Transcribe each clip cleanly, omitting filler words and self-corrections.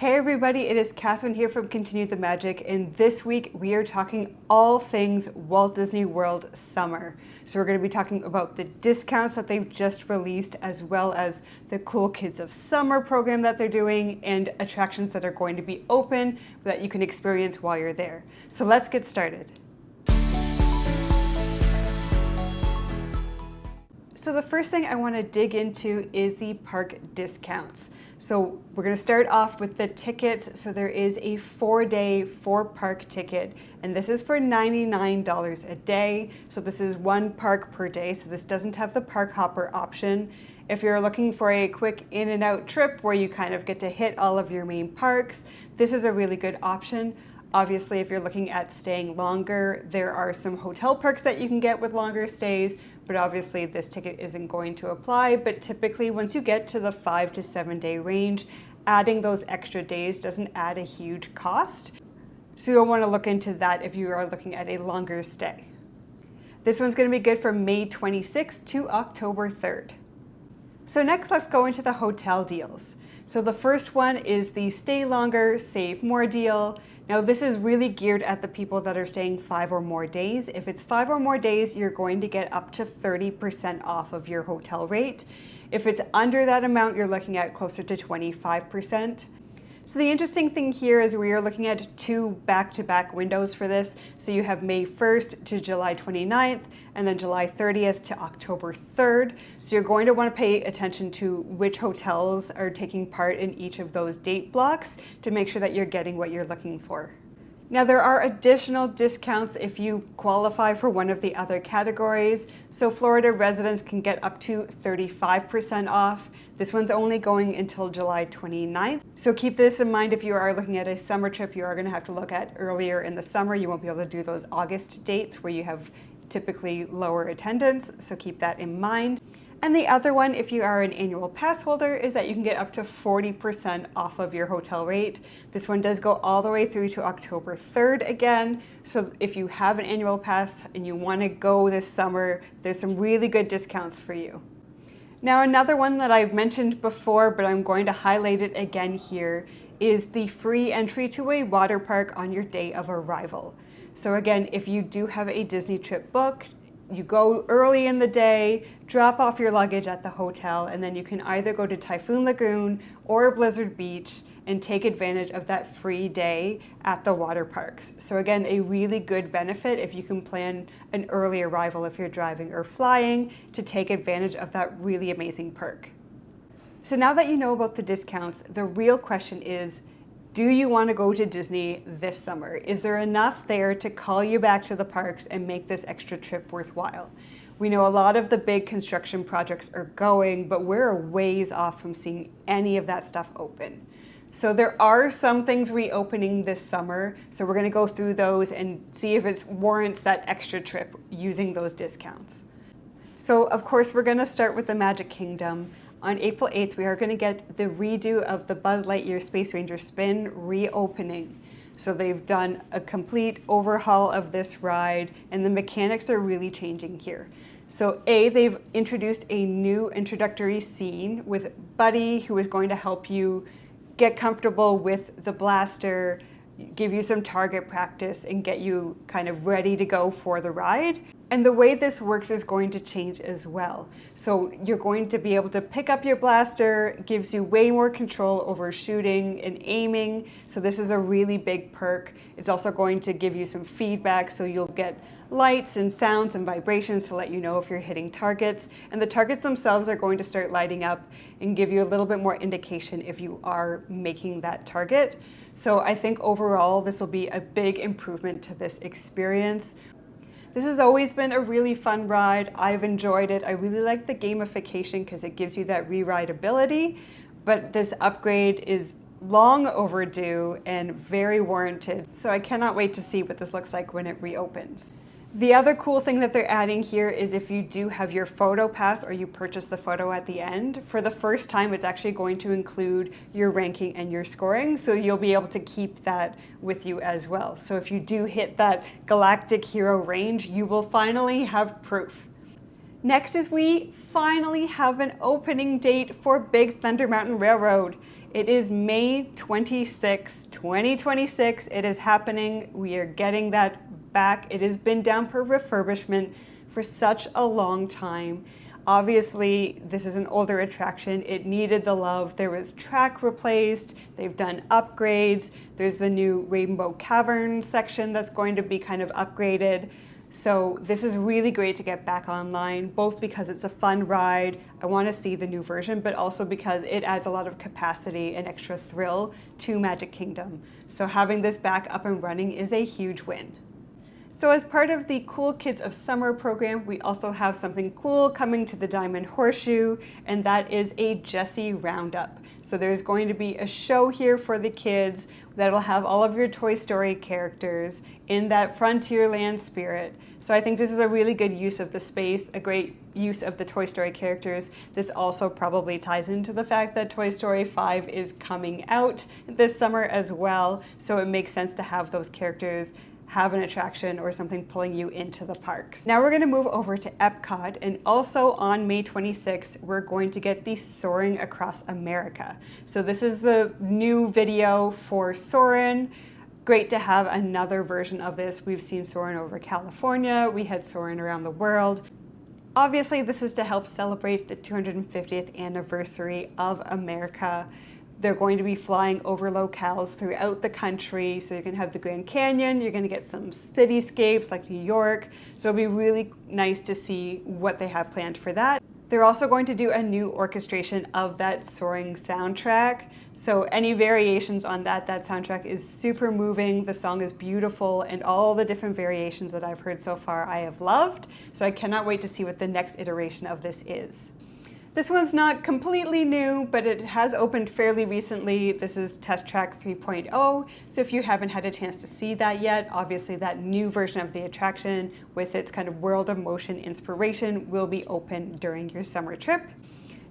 Hey everybody, it is Catherine here from Continue the Magic, and this week we are talking all things Walt Disney World summer. So we're going to be talking about the discounts that they've just released, as well as the Cool Kids of Summer program that they're doing, and attractions that are going to be open that you can experience while you're there. So let's get started. So the first thing I want to dig into is the park discounts. So we're going to start off with the tickets. So there is a 4-day, 4-park ticket, and this is for $99 a day. So this is 1 park per day. So this doesn't have the park hopper option. If you're looking for a quick in and out trip where you kind of get to hit all of your main parks, this is a really good option. Obviously, if you're looking at staying longer, there are some hotel perks that you can get with longer stays, but obviously this ticket isn't going to apply. But typically, once you get to the 5 to 7 day range, adding those extra days doesn't add a huge cost. So you'll want to look into that if you are looking at a longer stay. This one's going to be good from May 26th to October 3rd. So next, let's go into the hotel deals. So the first one is the Stay Longer, Save More deal. Now this is really geared at the people that are staying 5 or more days. If it's 5 or more days, you're going to get up to 30% off of your hotel rate. If it's under that amount, you're looking at closer to 25%. So the interesting thing here is we are looking at 2 back-to-back windows for this. So you have May 1st to July 29th, and then July 30th to October 3rd. So you're going to want to pay attention to which hotels are taking part in each of those date blocks to make sure that you're getting what you're looking for. Now there are additional discounts if you qualify for one of the other categories. So Florida residents can get up to 35% off. This one's only going until July 29th. So keep this in mind if you are looking at a summer trip. You are going to have to look at earlier in the summer. You won't be able to do those August dates where you have typically lower attendance. So keep that in mind. And the other one, if you are an annual pass holder, is that you can get up to 40% off of your hotel rate. This one does go all the way through to October 3rd again. So if you have an annual pass and you want to go this summer, there's some really good discounts for you. Now another one that I've mentioned before, but I'm going to highlight it again here, is the free entry to a water park on your day of arrival. So again, if you do have a Disney trip booked, you go early in the day, drop off your luggage at the hotel, and then you can either go to Typhoon Lagoon or Blizzard Beach and take advantage of that free day at the water parks. So again, a really good benefit if you can plan an early arrival if you're driving or flying to take advantage of that really amazing perk. So now that you know about the discounts, the real question is, do you want to go to Disney this summer? Is there enough there to call you back to the parks and make this extra trip worthwhile? We know a lot of the big construction projects are going, but we're a ways off from seeing any of that stuff open. So there are some things reopening this summer, so we're going to go through those and see if it warrants that extra trip using those discounts. So of course we're going to start with the Magic Kingdom. On April 8th, we are going to get the redo of the Buzz Lightyear Space Ranger Spin reopening. So they've done a complete overhaul of this ride, and the mechanics are really changing here. So they've introduced a new introductory scene with Buddy, who is going to help you get comfortable with the blaster, give you some target practice, and get you kind of ready to go for the ride. And the way this works is going to change as well. So you're going to be able to pick up your blaster, gives you way more control over shooting and aiming. So this is a really big perk. It's also going to give you some feedback, so you'll get lights and sounds and vibrations to let you know if you're hitting targets. And the targets themselves are going to start lighting up and give you a little bit more indication if you are making that target. So I think overall this will be a big improvement to this experience. This has always been a really fun ride. I've enjoyed it. I really like the gamification because it gives you that re-rideability, but this upgrade is long overdue and very warranted. So I cannot wait to see what this looks like when it reopens. The other cool thing that they're adding here is if you do have your photo pass or you purchase the photo at the end, for the first time it's actually going to include your ranking and your scoring, so you'll be able to keep that with you as well. So if you do hit that galactic hero range, you will finally have proof. Next is we finally have an opening date for Big Thunder Mountain Railroad. It is May 26, 2026. It is happening. We are getting that back. It has been down for refurbishment for such a long time. Obviously, this is an older attraction. It needed the love. There was track replaced. They've done upgrades. There's the new Rainbow Cavern section that's going to be kind of upgraded. So this is really great to get back online, both because it's a fun ride. I want to see the new version, but also because it adds a lot of capacity and extra thrill to Magic Kingdom. So having this back up and running is a huge win. So as part of the Cool Kids of Summer program, we also have something cool coming to the Diamond Horseshoe, and that is a Jessie Roundup. So there's going to be a show here for the kids that'll have all of your Toy Story characters in that Frontierland spirit. So I think this is a really good use of the space, a great use of the Toy Story characters. This also probably ties into the fact that Toy Story 5 is coming out this summer as well, so it makes sense to have those characters have an attraction or something pulling you into the parks. Now we're going to move over to Epcot, and also on May 26th, we're going to get the Soaring Across America. So this is the new video for Soarin'. Great to have another version of this. We've seen Soarin' over California, we had Soarin' around the world. Obviously, this is to help celebrate the 250th anniversary of America. They're going to be flying over locales throughout the country. So you're going to have the Grand Canyon, you're going to get some cityscapes like New York. So it'll be really nice to see what they have planned for that. They're also going to do a new orchestration of that Soaring soundtrack. So any variations on that soundtrack is super moving. The song is beautiful, and all the different variations that I've heard so far I have loved. So I cannot wait to see what the next iteration of this is. This one's not completely new, but it has opened fairly recently. This is Test Track 3.0, so if you haven't had a chance to see that yet, obviously that new version of the attraction with its kind of World of Motion inspiration will be open during your summer trip.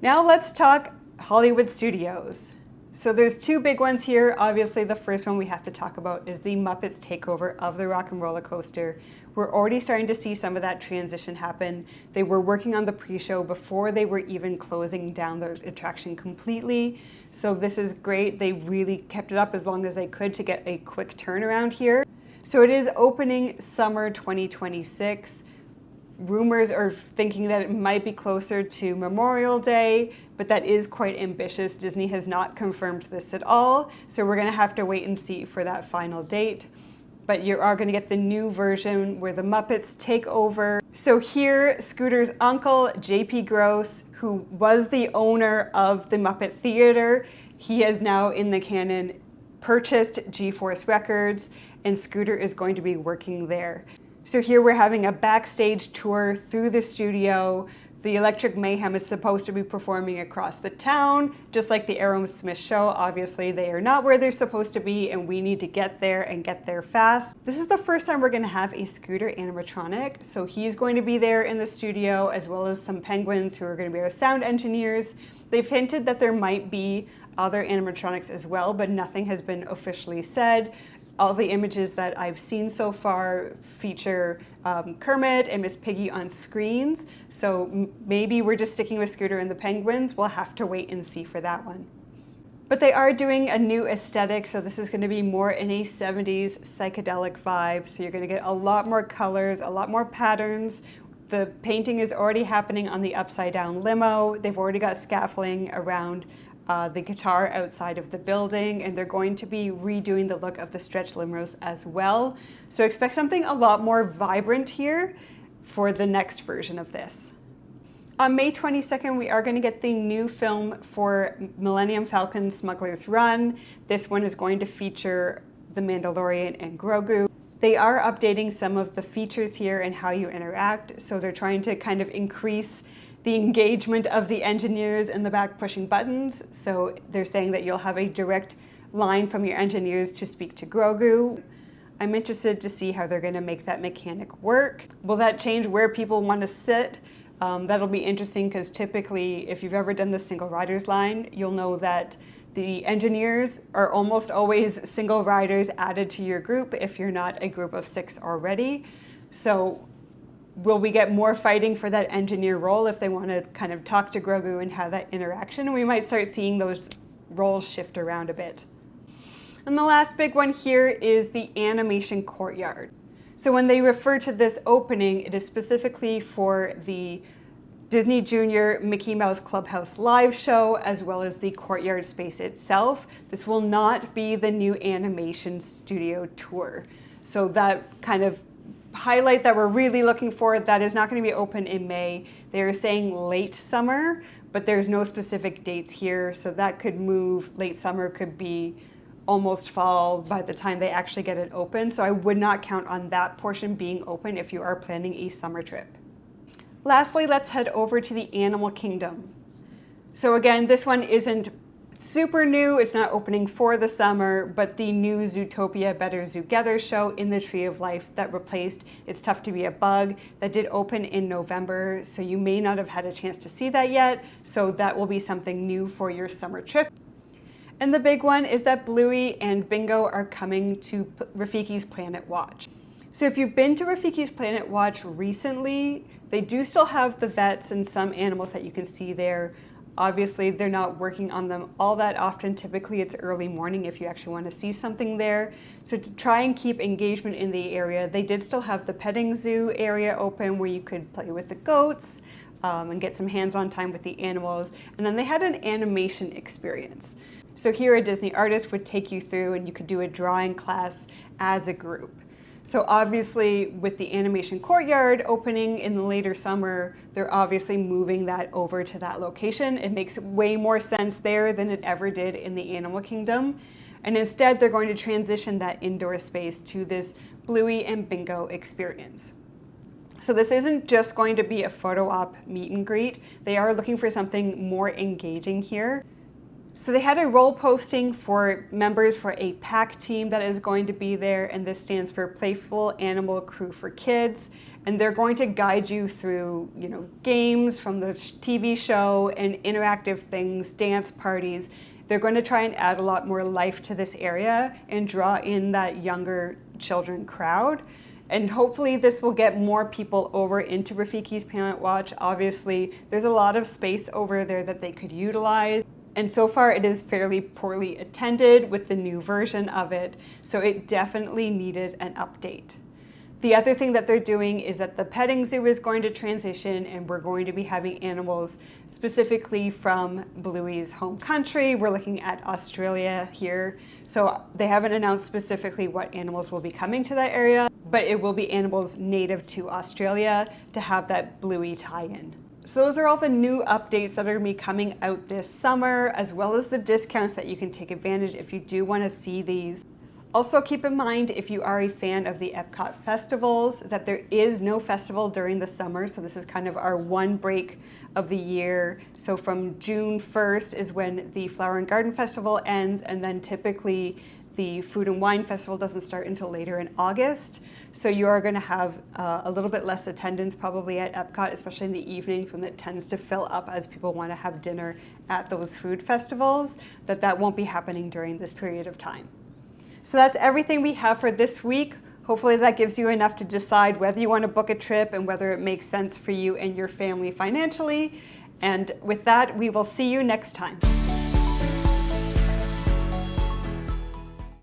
Now let's talk Hollywood Studios. So there's two big ones here. Obviously the first one we have to talk about is the Muppets takeover of the Rockin' Roller Coaster. We're already starting to see some of that transition happen. They were working on the pre-show before they were even closing down the attraction completely. So this is great. They really kept it up as long as they could to get a quick turnaround here. So it is opening summer 2026. Rumors are thinking that it might be closer to Memorial Day, but that is quite ambitious. Disney has not confirmed this at all, so we're gonna have to wait and see for that final date. But you are gonna get the new version where the Muppets take over. So here, Scooter's uncle, J.P. Gross, who was the owner of the Muppet Theater, he has now in the canon purchased G-Force Records, and Scooter is going to be working there. So here we're having a backstage tour through the studio. The Electric Mayhem is supposed to be performing across the town, just like the Aerosmith show. Obviously, they are not where they're supposed to be, and we need to get there and get there fast. This is the first time we're going to have a Scooter animatronic, so he's going to be there in the studio, as well as some penguins who are going to be our sound engineers. They've hinted that there might be other animatronics as well, but nothing has been officially said. All the images that I've seen so far feature Kermit and Miss Piggy on screens, so maybe we're just sticking with Scooter and the Penguins. We'll have to wait and see for that one. But they are doing a new aesthetic, so this is going to be more in a 70s psychedelic vibe, so you're going to get a lot more colors, a lot more patterns. The painting is already happening on the upside down limo. They've already got scaffolding around the guitar outside of the building, and they're going to be redoing the look of the stretch limos as well. So expect something a lot more vibrant here for the next version of this. On May 22nd, we are going to get the new film for Millennium Falcon Smuggler's Run. This one is going to feature the Mandalorian and Grogu. They are updating some of the features here and how you interact, so they're trying to kind of increase the engagement of the engineers in the back pushing buttons. So they're saying that you'll have a direct line from your engineers to speak to Grogu. I'm interested to see how they're gonna make that mechanic work. Will that change where people wanna sit? That'll be interesting, because typically, if you've ever done the single riders line, you'll know that the engineers are almost always single riders added to your group if you're not a group of 6 already. So will we get more fighting for that engineer role if they want to kind of talk to Grogu and have that interaction? And we might start seeing those roles shift around a bit. And the last big one here is the animation courtyard. So when they refer to this opening, it is specifically for the Disney Junior Mickey Mouse Clubhouse live show, as well as the courtyard space itself. This will not be the new animation studio tour. So that kind of highlight that we're really looking for, that is not going to be open in May. They're saying late summer, but there's no specific dates here. So that could move. Late summer could be almost fall by the time they actually get it open. So I would not count on that portion being open if you are planning a summer trip. Lastly, let's head over to the Animal Kingdom. So again, this one isn't super new. It's not opening for the summer, but the new Zootopia Better Zoogether show in the Tree of Life that replaced It's Tough to Be a Bug, that did open in November. So you may not have had a chance to see that yet. So that will be something new for your summer trip. And the big one is that Bluey and Bingo are coming to Rafiki's Planet Watch. So if you've been to Rafiki's Planet Watch recently, they do still have the vets and some animals that you can see there. Obviously, they're not working on them all that often. Typically, it's early morning if you actually want to see something there. So to try and keep engagement in the area, they did still have the petting zoo area open where you could play with the goats and get some hands-on time with the animals. And then they had an animation experience. So here a Disney artist would take you through and you could do a drawing class as a group. So obviously with the animation courtyard opening in the later summer, they're obviously moving that over to that location. It makes way more sense there than it ever did in the Animal Kingdom. And instead they're going to transition that indoor space to this Bluey and Bingo experience. So this isn't just going to be a photo op meet and greet. They are looking for something more engaging here. So they had a role posting for members for a PAC team that is going to be there, and this stands for Playful Animal Crew for Kids. And they're going to guide you through, games from the TV show and interactive things, dance parties. They're going to try and add a lot more life to this area and draw in that younger children crowd. And hopefully this will get more people over into Rafiki's Planet Watch. Obviously, there's a lot of space over there that they could utilize. And so far it is fairly poorly attended with the new version of it, so it definitely needed an update. The other thing that they're doing is that the petting zoo is going to transition, and we're going to be having animals specifically from Bluey's home country. We're looking at Australia here. So they haven't announced specifically what animals will be coming to that area, but it will be animals native to Australia to have that Bluey tie-in. So those are all the new updates that are going to be coming out this summer, as well as the discounts that you can take advantage if you do want to see these. Also keep in mind, if you are a fan of the Epcot festivals, that there is no festival during the summer. So this is kind of our one break of the year. So from June 1st is when the Flower and Garden Festival ends, and then typically the Food and Wine Festival doesn't start until later in August. So you are going to have a little bit less attendance probably at Epcot, especially in the evenings when it tends to fill up as people want to have dinner at those food festivals, that won't be happening during this period of time. So that's everything we have for this week. Hopefully that gives you enough to decide whether you want to book a trip and whether it makes sense for you and your family financially. And with that, we will see you next time.